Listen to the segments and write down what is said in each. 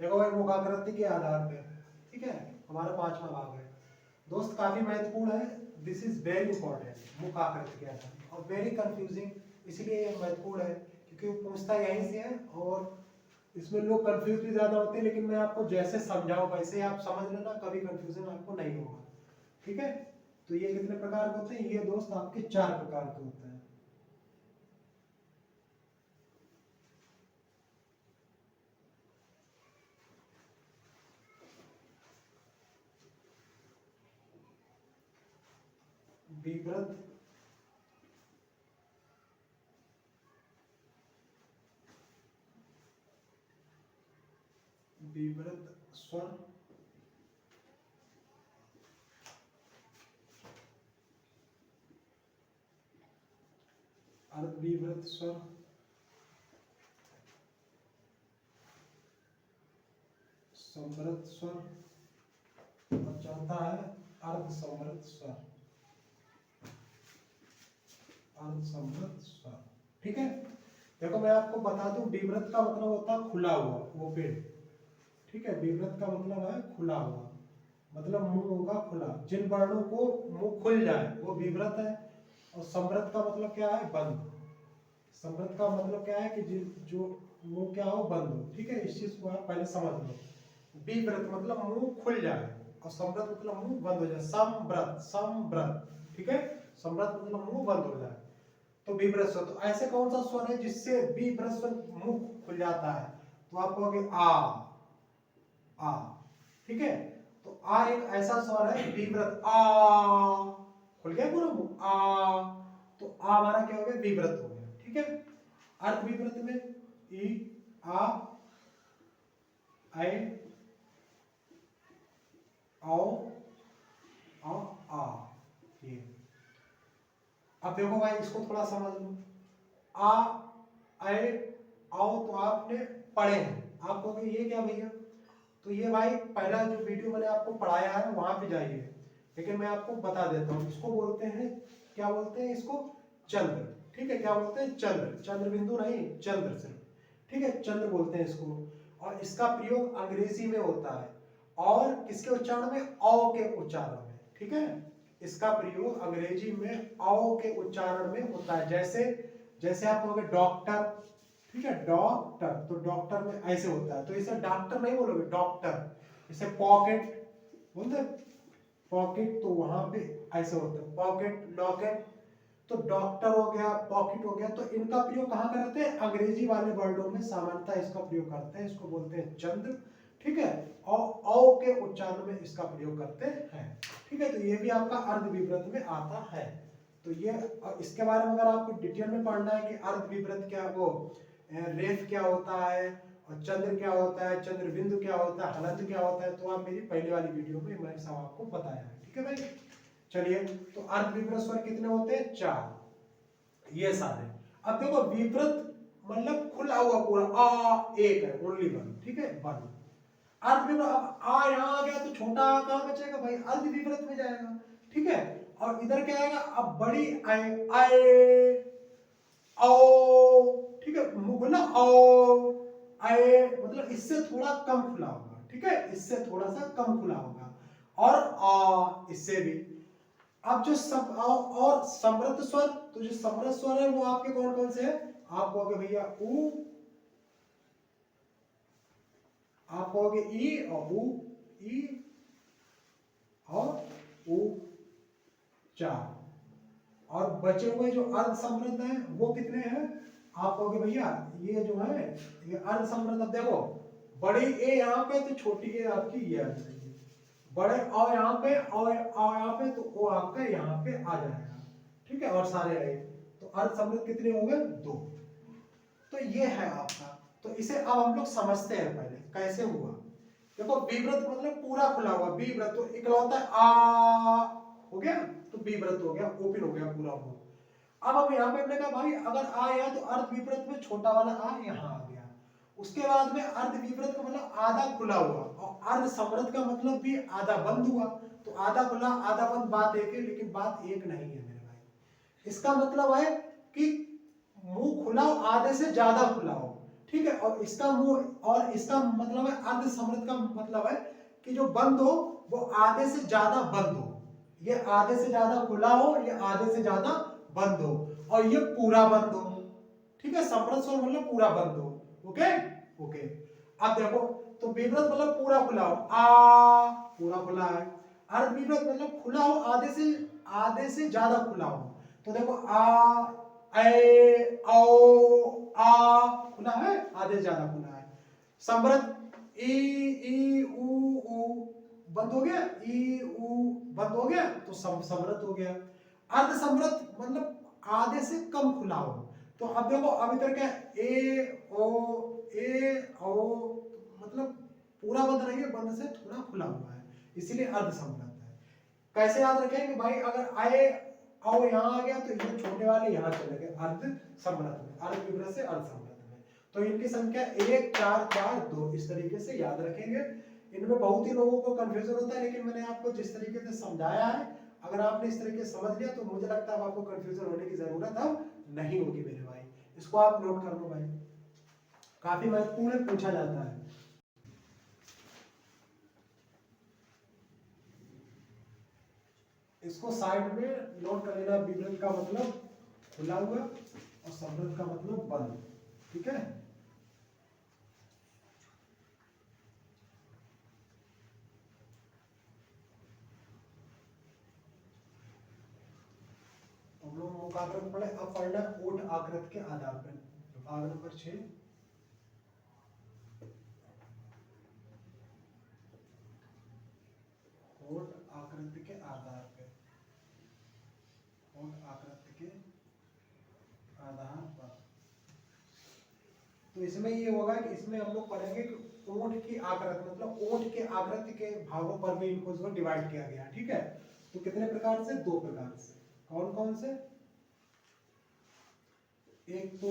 देखो भाई मुखाकृति के आधार पे, ठीक है, हमारा 5वां भाग है दोस्त, काफी महत्वपूर्ण है, दिस इज वेरी इंपॉर्टेंट, मुखाकृति के आधार और वेरी कंफ्यूजिंग, इसलिए ये महत्वपूर्ण है क्योंकि वो पूछता यहीं से है और इसमें लोग कंफ्यूज भी ज्यादा होते हैं, लेकिन मैं आपको जैसे समझाऊं वैसे ही आप समझ लेना, कभी कंफ्यूजन आपको नहीं होगा, ठीक है। तो ये कितने प्रकार के होते हैं, ये दोस्त आपके 4 प्रकार के होते हैं। विवृत, विवृत स्वर, अर्धविवृत स्वर, संवृत स्वर और चौथा है अर्धसंवृत स्वर, अर्धसंवृत स्वर, ठीक है। देखो मैं आपको बता दूं, विवृत का मतलब होता है खुला हुआ, ओपन, ठीक है, विवृत का मतलब है खुला हुआ, मतलब मुंह होगा खुला, जिन वर्णों को मुंह खुल जाए वो विवृत है। और संवृत का मतलब क्या है, बंद, संवृत का मतलब क्या है कि जो मुंह क्या हो, बंद हो, ठीक है, इस चीज को आप पहले समझ लो। विवृत मतलब मुंह खुल जाए और संवृत मतलब मुंह बंद हो जाए, संवृत, संवृत, ठीक है, संवृत मतलब मुंह बंद हो जाए, तो विवृत स्वर। तो ऐसे कौन सा स्वर है जिससे विवृत स्वर मुंह खुल जाता है, तो आप कहोगे आ, ठीक है। तो आ एक ऐसा स्वर है विवृत, आ खुल गया पूरा मुंह, आ, तो आ हमारा क्या हो गया, विवृत हो गया, ठीक है। अर्ध विवृत में ई, आ, ऐ, औ, आ, ये। अब देखो भाई इसको थोड़ा समझ लो, आ, ऐ, औ तो आपने पढ़े हैं, आप कहोगे ये क्या भैया, तो ये भाई पहला जो वीडियो मैंने आपको पढ़ाया है वहां पे जाइए, लेकिन मैं आपको बता देता हूँ, इसको बोलते हैं, क्या बोलते हैं इसको, चंद्र, ठीक है, क्या बोलते हैं, चंद्र, चंद्र बिंदु नहीं, चंद्र सिर्फ, ठीक है, चंद्र बोलते हैं इसको। और इसका प्रयोग अंग्रेजी में होता है और किसके उच्चारण में, औ के उच्चारण में, ठीक है, इसका प्रयोग अंग्रेजी में औ के उच्चारण में होता है। जैसे जैसे आप कहोगे डॉक्टर, ठीक है, डॉक्टर, तो डॉक्टर में ऐसे होता है, तो इसे डॉक्टर नहीं बोलोगे, डॉक्टर, इसे पॉकेट बोलते, पॉकेट, तो वहां पे ऐसे होता है, पॉकेट, लॉकेट, तो डॉक्टर हो गया, पॉकेट हो गया, तो इनका प्रयोग कहाँ करते हैं, अंग्रेजी वाले वर्डों में सामान्यतः इसका प्रयोग करते हैं, इसको बोलते हैं चंद्र, ठीक है, और औ के उच्चारण में इसका प्रयोग करते हैं, ठीक है। तो ये भी आपका अर्ध विवृत में आता है। तो ये, इसके बारे में अगर आपको डिटेल में पढ़ना है कि अर्ध विवृत क्या, वो रेफ क्या होता है और चंद्र क्या होता है, चंद्र बिंदु क्या होता है, हलंत क्या होता है, तो आप मेरी पहले वाली वीडियो में मैंने सब आपको बताया है, ठीक है भाई। चलिए, तो अर्ध विवृत स्वर कितने होते हैं, 4, ये सारे। अब देखो विवृत मतलब खुला हुआ पूरा, आ एक है, ओनली वन, ठीक है, वन। अर्ध विवृत, अब आ यहाँ आ गया तो छोटा आ कहाँ बचेगा भाई, अर्ध विवृत में जाएगा, ठीक है। और इधर क्या आएगा, अब बड़ी आए, आए, ओ, ठीक है, मुंह खुला, ओ, आए, मतलब इससे थोड़ा कम खुला होगा, ठीक है, इससे थोड़ा सा कम खुला होगा, और आ इससे भी। अब जो सब और समृद्ध स्वर, तो जो समृद्ध स्वर है वो आपके कौन कौन से है, आप कहोगे भैया ऊ, आप कहोगे ई और ऊ, ई और ऊ, 4। और बचे हुए जो अर्ध समृद्ध है वो कितने हैं, आप कहोगे भैया ये जो है ये अर्ध समृद्ध, अब देखो बड़ी ए यहाँ पे तो छोटी ए आपकी ये आ जाएगी, बड़े अ यहाँ पे और अ यहाँ पे, तो ओ आपका यहाँ पे आ जाएगा, ठीक है, और सारे आए, तो अर्ध समृद्ध कितने हो गए, 2। तो ये है आपका, तो इसे अब हम लोग समझते हैं पहले कैसे हुआ। देखो विवृत मतलब पूरा खुला हुआ, विवृत तो इकलौता आ हो गया, तो विवृत हो गया, ओपन हो गया पूरा मुंह। अब हम यहाँ पे हमने कहा भाई अगर आ आया तो अर्ध विपरीत में छोटा वाला आ यहाँ आ गया, उसके बाद में अर्ध विपरीत का मतलब आधा खुला हुआ, और अर्ध समृद्ध का मतलब भी आधा बंद हुआ, तो आधा खुला आधा बंद बात एक है, लेकिन बात एक नहीं है मेरे भाई। इसका मतलब है कि मुंह खुला हो, आधे से ज्यादा खुला हो, ठीक है। और इसका मतलब है अर्ध समृद्ध का मतलब है कि जो बंद हो वो आधे से ज्यादा बंद हो, ये आधे से ज्यादा खुला हो, ये आधे से ज्यादा बंद हो, और ये पूरा बंद हो। ठीक है, समृद्ध स्वर मतलब पूरा बंद हो। Okay okay. अब देखो, तो विवृत मतलब पूरा खुला हो, आ पूरा खुला है। अर्ध विवृत मतलब खुला हो, आधे से ज्यादा खुला हो। तो देखो आ ए औ आ खुला है, आधे से ज्यादा खुला है। समृद्ध ई ऊ बंद हो गया, ई ऊ बंद हो गया, तो समृद्ध हो गया। अर्ध समृद्ध मतलब आधे से कम खुला हो। तो अब देखो, अभी तक क्या, ए ओ मतलब पूरा बंद नहीं है, बंद से थोड़ा खुला हुआ है, इसीलिए अर्ध समृद्ध है। कैसे याद रखेंगे भाई, अगर आए आओ यहाँ आ गया तो ये छोटे वाले यहाँ चले गए अर्ध समृद्ध में, अर्ध विवृत से अर्ध समृद्ध में। तो इनकी संख्या 1 4 4 2 इस तरीके से याद रखेंगे। इनमें बहुत ही लोगों को कंफ्यूजन होता है, लेकिन मैंने आपको जिस तरीके से समझाया है, अगर आपने इस तरीके से समझ लिया तो मुझे लगता है आपको कंफ्यूजन होने की जरूरत अब नहीं होगी मेरे भाई। इसको आप नोट कर लो भाई, काफी महत्वपूर्ण पूछा जाता है। इसको साइड में नोट कर लेना, विवृत का मतलब खुला हुआ और समृद्ध का मतलब बंद। ठीक है, हम लोग मुकाबला पढ़े, अब पढ़ना ओट आकृत के आधार पर, भाग नंबर 6। ओट आकृति के आधार पे, ओट आकृति के आधार पर। तो इसमें ये होगा कि इसमें हम लोग पढ़ेंगे कि ओठ की आकृति मतलब ओठ के आकृति के भागों पर भी इनको जो डिवाइड किया गया। ठीक है, तो कितने प्रकार से, 2 प्रकार से। कौन कौन से, एक तो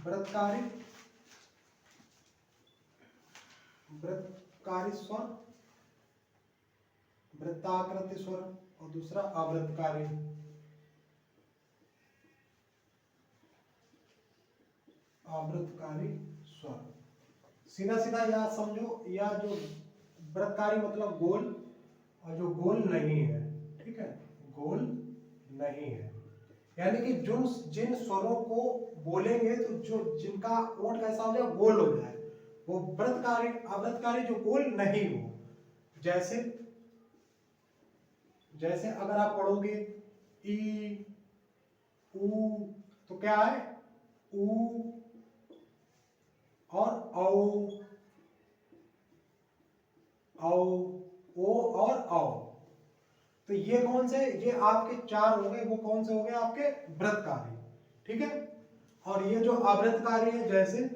वृत्तकारी स्वर, वृत्ताकृति स्वर, और दूसरा अवृत्तकारी स्वर। सीधा सीधा याद समझो, या जो वृत्तकारी मतलब गोल, और जो गोल नहीं है। ठीक है, गोल नहीं है, यानी कि जो जिन स्वरों को बोलेंगे तो जो जिनका ओंठ कैसा हो जाए, गोल हो जाए, वो वृत्तकारी। अवृत्तकारी जो गोल नहीं हो, जैसे जैसे अगर आप पढ़ोगे ई ऊ, तो क्या है, ऊ और औ, ओ और औ। तो ये कौन से, ये आपके 4 हो गए, वो कौन से हो गए आपके वृत्तकारी। ठीक है, और ये जो अवृत्तकारी है, जैसे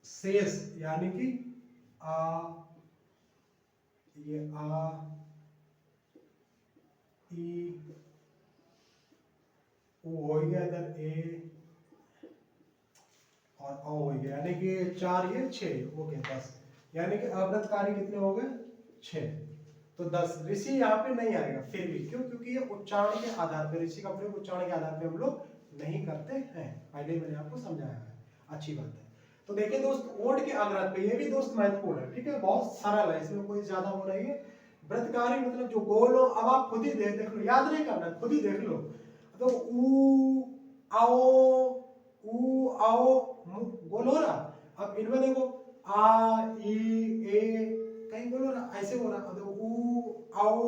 शेष, यानी कि आ, ये आ ई ऊ हो गया, इधर ए और औ हो गया, यानी कि 4 ये 6 ओके 10, यानी कि अवृत्तकारी कितने हो गए, 6। तो 10 ऋषि यहाँ पे नहीं आएगा फिर भी, क्यों, क्योंकि ये उच्चारण के आधार पर, ऋषि का प्रयोग उच्चारण के आधार पर हम लोग नहीं करते हैं, पहले ही मैंने आपको समझाया है। अच्छी बात है। तो देखिए दोस्त, ओठ के आग्रह पे, ये भी दोस्त महत्वपूर्ण है। ठीक है, बहुत सरल है, इसमें कोई ज्यादा वो नहीं है। वृत्तकारी मतलब जो गोल हो, अब आप खुद ही देख लो, याद नहीं करना, खुद ही देख लो। तो ऊ आओ गोल हो रहा। अब इनमें देखो आ ई ए, कहीं गोल हो रहा, ऐसे हो रहा। अब देखो ऊ आओ,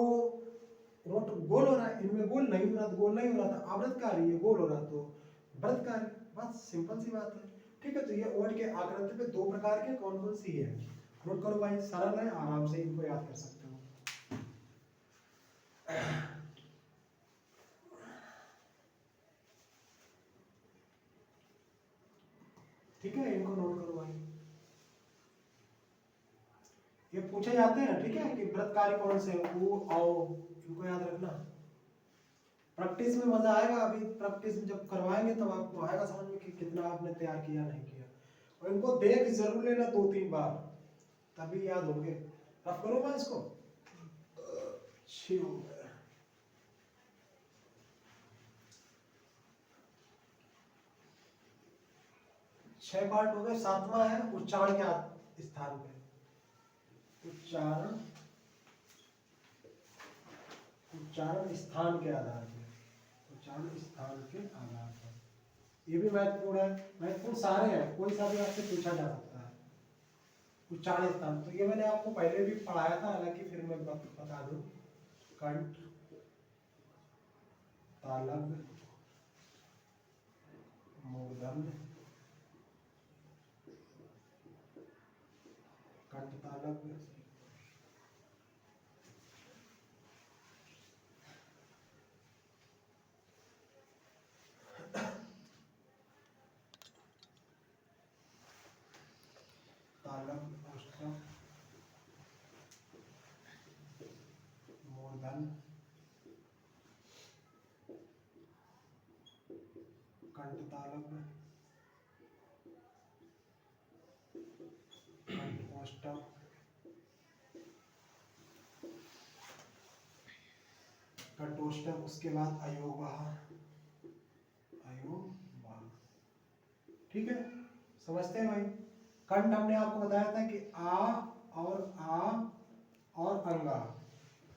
ओंठ गोल हो रहा है, इनमें गोल नहीं हो रहा, तो गोल नहीं हो रहा था अवृत्तकारी, ये गोल हो रहा तो वृत्तकारी। बस सिंपल सी बात है। ठीक है, तो ये ओंठ के आकृति पे 2 प्रकार के कौन कौन सी है, नोट करो भाई, सरल है, आराम से इनको याद कर सकते हो। ठीक है, इनको नोट करो भाई, ये पूछे जाते हैं। ठीक है, कि वृत्तकारी कौन से, ऊ आओ, इनको याद रखना। प्रैक्टिस में मजा आएगा, अभी प्रैक्टिस में जब करवाएंगे तब आपको आएगा समझ में कि कितना आपने तैयार किया नहीं किया। और इनको देख जरूर लेना 2-3 बार, तभी याद होंगे। अब करो मैं इसको, 6 पार्ट हो गए। 7वां है उच्चारण के स्थान पे, उच्चारण स्थान के आधार पे, उच्चारण स्थान के आधार पर। ये भी महत्वपूर्ण है, महत्वपूर्ण सारे हैं, कोई सा भी आपसे पूछा जा सकता है। उच्चारण स्थान, तो ये मैंने आपको पहले भी पढ़ाया था, हालांकि फिर मैं बता दूं। कंठ, तालव्य, मूर्धन्य, कंठ तालव्य, तालव्य, ओष्ठ्य, मूर्धन्य, कंठ तालव्य, कंठ ओष्ठ्य, कंठोष्ठक, उसके बाद अयोगवाह, अयोगवाह। ठीक है, समझते हैं भाई। कंठ हमने आपको बताया था कि आ और अंगा,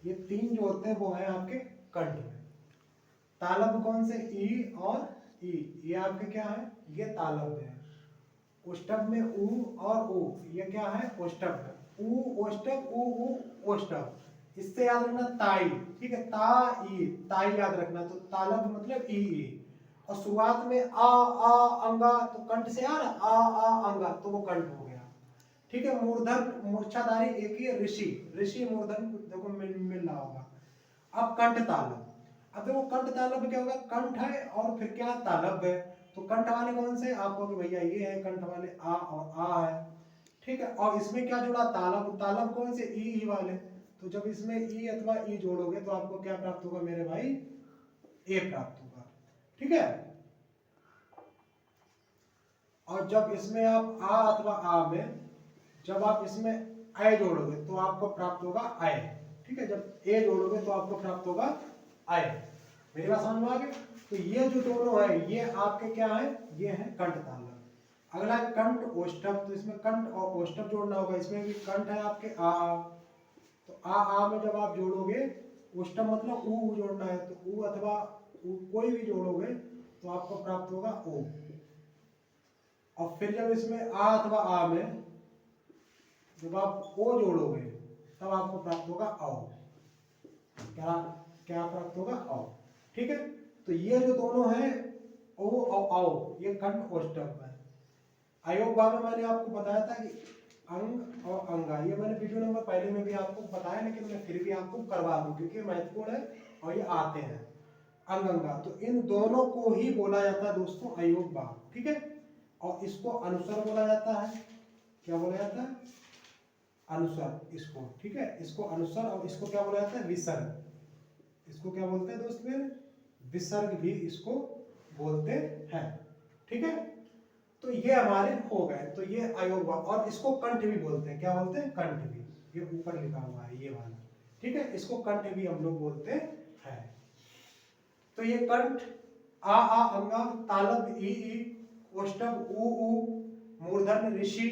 ये 3 जो होते हैं वो है आपके कंठ में। तालव्य कौन से? ई और ई, ये आपके क्या है? ये तालव्य है। ओष्ठक में ऊ और ऊ, ये क्या है? ओष्ठक है। ऊ ओष्ठक, ऊ ओष्ठक। इससे याद रखना ताई, ठीक है, ताई, ताई याद रखना। तो तालव्य मतलब ई। और शुरुआत में आ अंगा, तो कंठ से आ रहा आ अंगा, तो वो कंठ हो गया। ठीक है, मूर्धन मूर्छाधारी एक ही ऋषि, ऋषि मूर्धन देखो मिल रहा होगा। अब कंठ तालव्य, अब देखो कंठ तालव्य क्या होगा? कंठ है और फिर क्या? तालव्य है। तो कंठ वाले कौन से? आपको कि भैया ये है कंठ वाले, आ और आ है। ठीक है, और इसमें क्या जुड़ा? तालव्य। तालव्य कौन से? ई वाले। तो जब इसमें ई अथवा ई जोड़ोगे तो आपको क्या प्राप्त होगा मेरे भाई? ए प्राप्त होगा। ठीक है, और जब इसमें आप आ अथवा आ में जब आप इसमें ए जोड़ोगे तो आपको प्राप्त होगा आय। ठीक है, जब ए जोड़ोगे तो आपको प्राप्त होगा आय। मेरी बात समझ में आ गई? तो ये जो दोनों है ये आपके क्या है? ये है कंठ तालव्य। अगला कंठ ओष्ठक, तो इसमें कंठ और ओष्ठक जोड़ना होगा। इसमें भी कंठ है आपके आ, तो आ में जब आप जोड़ोगे, ओष्ठक मतलब ऊ जोड़ना है, तो ऊ अथवा कोई भी जोड़ोगे तो आपको प्राप्त होगा ओ। और फिर जब इसमें आ अथवा आ में जब आप ओ जोड़ोगे तब आपको प्राप्त होगा औ। क्या क्या प्राप्त होगा? औ। ठीक है, तो ये जो दोनों हैं ओ और औ, ये कंठ ओष्ठक है। अयोगवाह में मैंने आपको बताया था कि अंग और अंगा, ये मैंने वीडियो नंबर पहले में भी आपको बताया, लेकिन मैं फिर भी आपको करवा दूं क्योंकि महत्वपूर्ण है और ये आते हैं। अंग अंगा, तो इन दोनों को ही बोला जाता है दोस्तों अयोगवाह। ठीक है, और इसको अनुस्वर बोला जाता है। क्या बोला जाता है? अनुस्वर इसको। ठीक है, इसको अनुस्वर, और इसको क्या बोला जाता है? विसर्ग। इसको क्या बोलते हैं दोस्त मेरे? विसर्ग भी इसको बोलते हैं। ठीक है, तो ये हमारे हो गए। तो ये अयोगवाह, और इसको कंठ भी बोलते हैं। क्या बोलते हैं? कंठ भी। ये ऊपर लिखा हुआ है ये वाला। ठीक है, इसको कंठ भी हम लोग बोलते हैं। तो ये कंठ आ अंगा, तालव्य ई, ओष्ठक ऊ, मूर्धन्य ऋषि,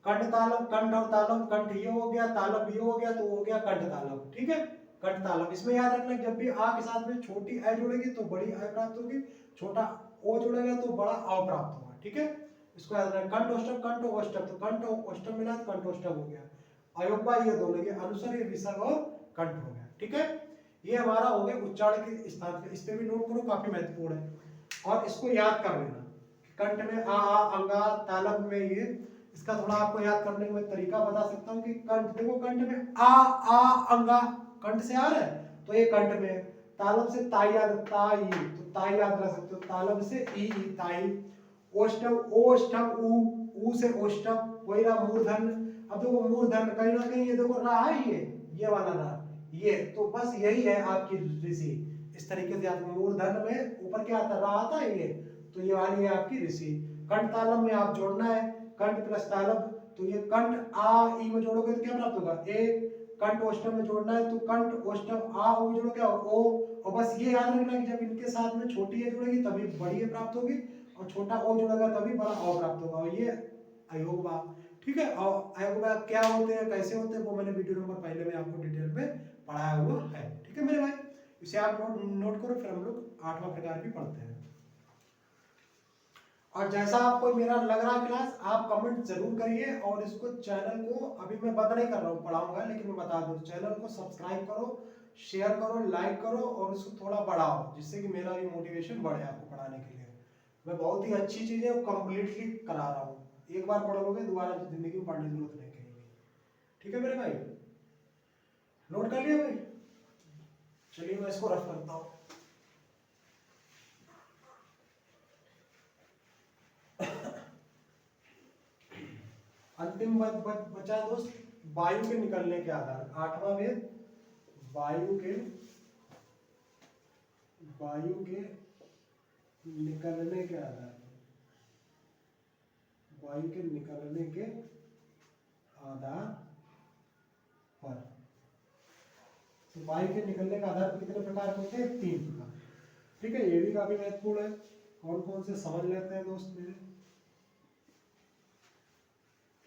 कंठ तालव, कंठ और तालव, कंठ ये हो गया, तालव ये हो गया, तो हो गया कंठ तालव। ठीक है, कंठ तालव। इसमें याद रखना जब भी आ के साथ में छोटी ए जुड़ेगी तो बड़ी ए प्राप्त होगी, छोटा ओ जुड़ेगा तो बड़ा औ प्राप्त होगा। ठीक है, इसको याद रखना। कंठ ओष्ठक, कंठ ओष्ठक, तो कंठ ओष्ठक मिला तो कंठ ओष्ठक हो गया। अयोगवाह ये दोनों, ये अनुस्वर, ये विसर्ग और कंठ हो गया। ठीक है, ये हमारा हो गया उच्चारण के स्थान पे। इस पे भी नोट करो, काफी महत्वपूर्ण है और इसको याद कर लेना। कंठ में आ अंगा, तालव्य में ये, इसका थोड़ा आपको याद करने का मैं तरीका बता सकता हूँ कि कंठ, देखो कंठ में आ अंगा, कंठ से आ रहा है तो ये कंठ में। तालव्य से ताई याद, ताई, तो ताई याद रख सकते हो। तालव्य से ई, ताई। ओष्ठक, ओष्ठक ऊ से ओष्ठक, वही रहा मूर्धन्य। अब देखो मूर्धन्य कहीं ना कहीं ये देखो रहा है, ये वाला रहा ये, तो बस यही है आपकी ऋषि। इस तरीके से आप मूर्धन्य में ऊपर क्या आता? रहा आता है ये, तो ये वाली है आपकी ऋषि। कंठ तालव्य में आप जोड़ना है कंठ प्लस तालव्य, तो ये कंठ आ ई में जोड़ोगे तो क्या प्राप्त होगा? ए। कंठ ओष्ठक में जोड़ना है तो कंठ ओष्ठक आ ओ जोड़ोगे ओ। और बस ये याद रखना कि जब इनके साथ में छोटी ए जुड़ेगी तभी बड़ी ए प्राप्त होगी, और छोटा ओ जुड़ेगा तभी बड़ा अ प्राप्त होगा, और ये अयोग भाग, ठीक है। और अयोग भाग क्या होते हैं, कैसे होते हैं, वो मैंने वीडियो नंबर पहले में आपको डिटेल में पढ़ाया हुआ है, ठीक है मेरे भाई। इसे आप नोट करो, फिर हम लोग 8वां प्रकार भी पढ़ते हैं। और जैसा आपको मेरा लग रहा है क्लास, आप कमेंट जरूर करिए, और इसको चैनल को अभी मैं बंद नहीं कर रहा हूँ, पढ़ाऊंगा, लेकिन मैं बता दूं, चैनल को सब्सक्राइब करो, शेयर करो, लाइक करो, और इसको थोड़ा बढ़ाओ, जिससे कि मेरा भी मोटिवेशन बढ़े आपको पढ़ाने के लिए। मैं बहुत ही अच्छी चीजें कंप्लीटली करा रहा हूँ, एक बार पढ़ लोगे दोबारा जिंदगी में पढ़ने की जरूरत नहीं कहीं, ठीक है मेरे भाई। नोट कर लिया भाई, चलिए मैं इसको रफ करता हूँ। अंतिम बचा दोस्त, वायु के निकलने के आधार, 8वां वेद, वायु के निकलने के आधार, वायु के निकलने के आधार पर। तो वायु के निकलने का आधार कितने प्रकार के होते हैं, 3 प्रकार, ठीक है। ये भी काफी महत्वपूर्ण है, कौन कौन से समझ लेते हैं दोस्त मेरे।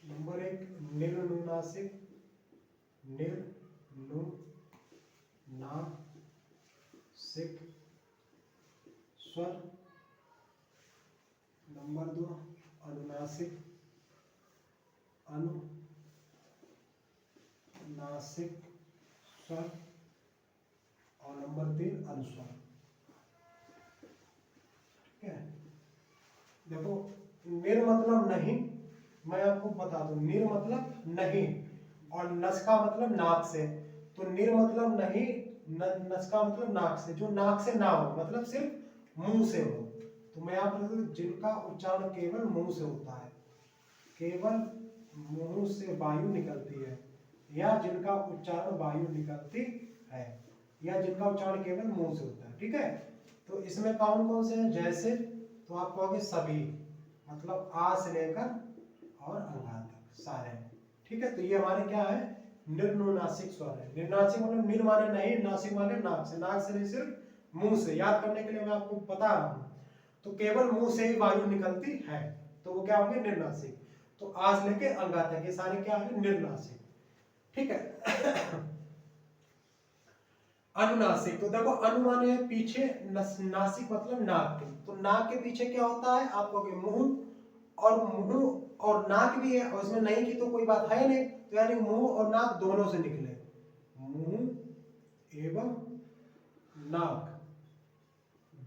नंबर 1 निर्नुनासिक, निर्नुनासिक स्वर। नंबर 2 अनुनासिक, अनुनासिक स्वर। और नंबर 3 अनुस्वर, ठीक है। देखो निर मतलब नहीं, मैं आपको बता दूं, निर मतलब नहीं, और नस का मतलब नाक से। तो निर मतलब नहीं, नस का मतलब नाक से, जो नाक से ना हो, मतलब सिर्फ मुंह से हो। तो मैं आप जिनका उच्चारण केवल मुंह से होता है, केवल मुंह से वायु निकलती है, या जिनका उच्चारण वायु निकलती है, या जिनका उच्चारण केवल मुंह से होता है, ठीक है। तो इसमें कौन कौन से हैं, जैसे, तो आप कहोगे सभी, मतलब आ से लेकर और अंगा तक सारे, ठीक है। तो ये हमारे क्या है, निर्नुनासिक स्वर है। निर्नासिक मतलब निर माने नहीं, नासिक माने नाक से, नाक से नहीं सिर्फ मुंह से। याद करने के लिए मैं आपको बता रहा हूं, तो केवल मुंह से ही वायु निकलती है, तो वो क्या होंगे, निर्नासिक। तो आ से लेके अंगा तक ये सारे क्या है, निर्नासिक, ठीक है। अनुनासिक, तो देखो अनु माने पीछे, नासिक मतलब नाक के, तो नाक के पीछे क्या होता है, आप कहोगे मुंह, और मुंह और नाक भी है, और इसमें नहीं की तो कोई बात है नहीं, तो यानी मुंह और नाक दोनों से निकले, मुंह एवं नाक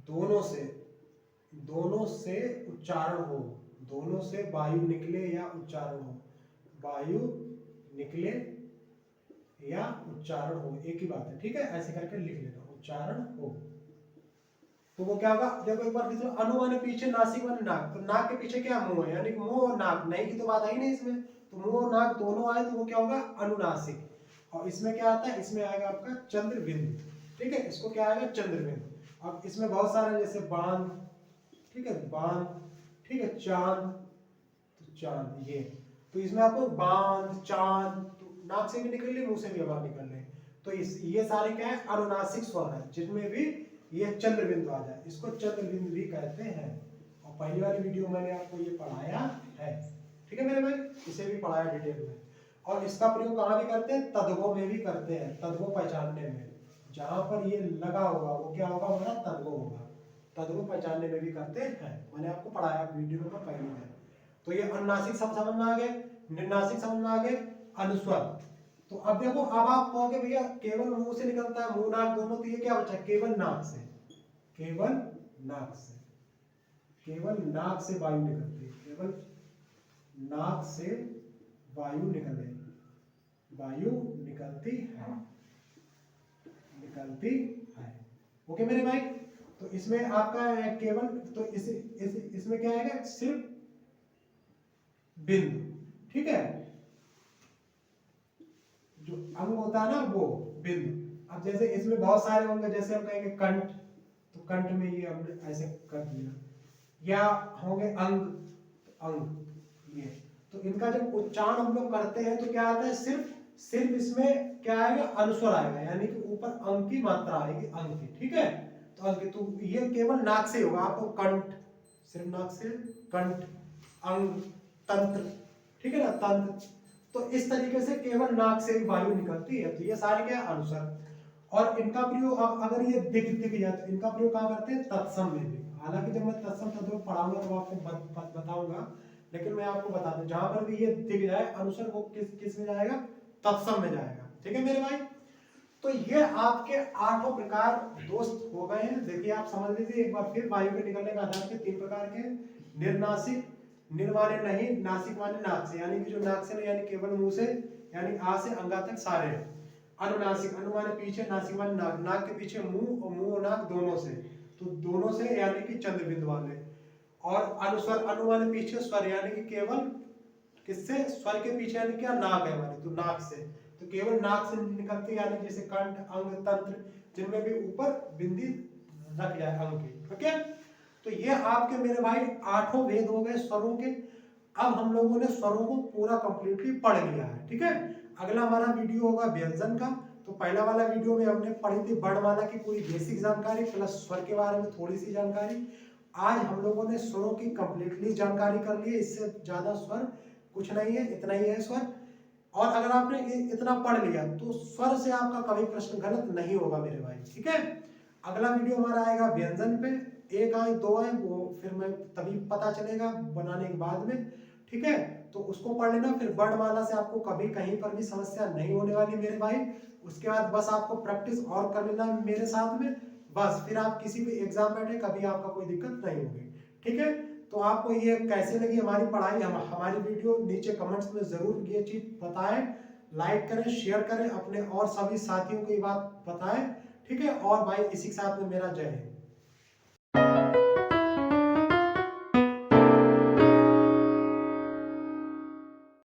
दोनों से उच्चारण हो, दोनों से वायु निकले या उच्चारण हो, वायु निकले या उच्चारण हो, एक ही बात है, ठीक है। ऐसे करके लिख लेना, उच्चारण हो। तो वो क्या होगा, देखो एक बार फिर अनु माने पीछे, नासिक माने नाक, तो नाक के पीछे क्या, मुंह है, यानी कि मुंह और नाक, नहीं की तो बात आई नहीं इसमें, तो मुंह और नाक दोनों आए तो वो क्या होगा, अनुनासिक। और इसमें क्या आता है, इसमें आएगा आपका चंद्रबिंद, ठीक है, इसको क्या आएगा, चंद्रबिंद। अब इसमें बहुत सारे, जैसे बांध, ठीक है, बांध, ठीक है, चांद, तो चांद, ये, तो इसमें आपको बांध, चांद, तो नाक से भी निकल ले, मुंह से भी आवाज निकल ले, तो इस ये सारे क्या है, अनुनासिक स्वर है, जिनमें भी ये चंद्रबिंदु आ जाए, इसको चंद्रबिंदु भी कहते हैं। और पहली वाली वीडियो मैंने आपको ये पढ़ाया है, ठीक है मेरे भाई, इसे भी पढ़ाया डिटेल में। और इसका प्रयोग कहाँ भी करते हैं, तद्भव में भी करते हैं, तद्भव पहचानने में, जहां पर ये लगा होगा वो क्या होगा, हमारा तद्भव होगा, तद्भव पहचानने में भी करते हैं, मैंने आपको पढ़ाया वीडियो में पहले में। तो ये अनुनासिक सब समझ में आ गए, निर्नासिक समझ में आ गए, अनुस्वर। तो अब देखो, अब आप कहोगे भैया केवल मुंह से निकलता है, मुंह नाक दोनों, तो ये क्या बचा, केवल नाक से, केवल नाक से, केवल नाक से वायु निकलती है, केवल नाक से वायु निकले, वायु निकलती है, निकलती है, ओके मेरे भाई। तो इसमें आपका है केवल, तो इसमें क्या आएगा, सिर्फ बिंदु, ठीक है, जो अंग होता है ना वो बिंदु। अब जैसे इसमें बहुत सारे होंगे, जैसे हम कहेंगे कंठ, तो कंठ में ये हमने ऐसे कर दिया, या होंगे अंग, तो अंग ये, तो इनका जब उच्चारण हम लोग करते हैं तो क्या आता है, सिर्फ इसमें क्या आएगा, अनुस्वर आएगा, यानी कि ऊपर अंग की मात्रा आएगी, अंग की, ठीक है। तो अंग, तो ये केवल नाक से होगा, आपको कंठ सिर्फ नाक से कंठ, अंग, तंत्र, ठीक है ना, तंत्र। तो इस तरीके से केवल नाक से ही वायु निकलती है। तो ये सारे क्या है, अनुस्वर। और इनका प्रयोग अगर ये दिख जाए तो इनका प्रयोग कहाँ करते हैं, तत्सम में भी। हालांकि जब मैं तत्सम तद्भव पढ़ाऊंगा तो आपको बताऊंगा, लेकिन मैं आपको बता दूं जहां पर भी ये दिख जाए अनुस्वर, वो किस में जाएगा, तत्सम में जाएगा। ठीक है मेरे भाई। तो ये आपके 8 प्रकार दोस्त हो गए हैं। देखिए आप समझ लीजिए एक बार फिर, वायु के निकलने का आधार के 3 प्रकार के, निर्नासिक, निर्माने नहीं, नासिक माने नाक से, यानी कि जो नाक से नहीं, यानी केवल मुंह से, यानी आ से अंगा तक सारे हैं। अनुनासिक, अनु माने पीछे, नासिक माने नाक, नाक के पीछे मुंह, और मुंह और नाक दोनों से, तो दोनों से यानी कि चंद्र बिंदु वाले। और अनुस्वर, अनु माने पीछे, स्वर यानी कि केवल किससे, स्वर के पीछे, यानी क्या, नाक है हमारी, तो नाक से, तो केवल नाक से निकलती, यानी जैसे कंठ, अंग, तंत्र, जिनमें भी ऊपर बिंदी रख जाए अंग की। ओके, तो ये आपके मेरे भाई 8 वेद हो गए स्वरों के। अब हम लोगों ने स्वरों को पूरा कंप्लीटली पढ़ लिया है। ठीक है, अगला हमारा वीडियो होगा व्यंजन का। तो पहला वाला वीडियो में हमने पढ़ी थी वर्णमाला की पूरी बेसिक जानकारी प्लस स्वर के बारे में थोड़ी सी जानकारी। आज हम लोगों ने स्वरों की कंप्लीटली जानकारी कर ली है, इससे ज्यादा स्वर कुछ नहीं है, इतना ही है स्वर। और अगर आपने इतना पढ़ लिया तो स्वर से आपका कभी प्रश्न गलत नहीं होगा मेरे भाई। ठीक है, अगला वीडियो हमारा आएगा व्यंजन पे, 1 आए 2 आए वो फिर मैं तभी पता चलेगा बनाने के बाद में। ठीक है, तो उसको पढ़ लेना। फिर वर्णमाला से आपको कभी कहीं पर भी समस्या नहीं होने वाली मेरे भाई। उसके बाद बस आपको प्रैक्टिस और कर लेना मेरे साथ में, बस फिर आप किसी भी एग्जाम बैठे कभी आपका कोई दिक्कत नहीं होगी। ठीक है, तो आपको ये कैसे लगी हमारी पढ़ाई, हमारी वीडियो, नीचे कमेंट्स में जरूर ये चीज बताएं। लाइक करें, शेयर करें, अपने और सभी साथियों को ये बात बताएं। ठीक है, और भाई इसी के साथ में मेरा जय हिंद।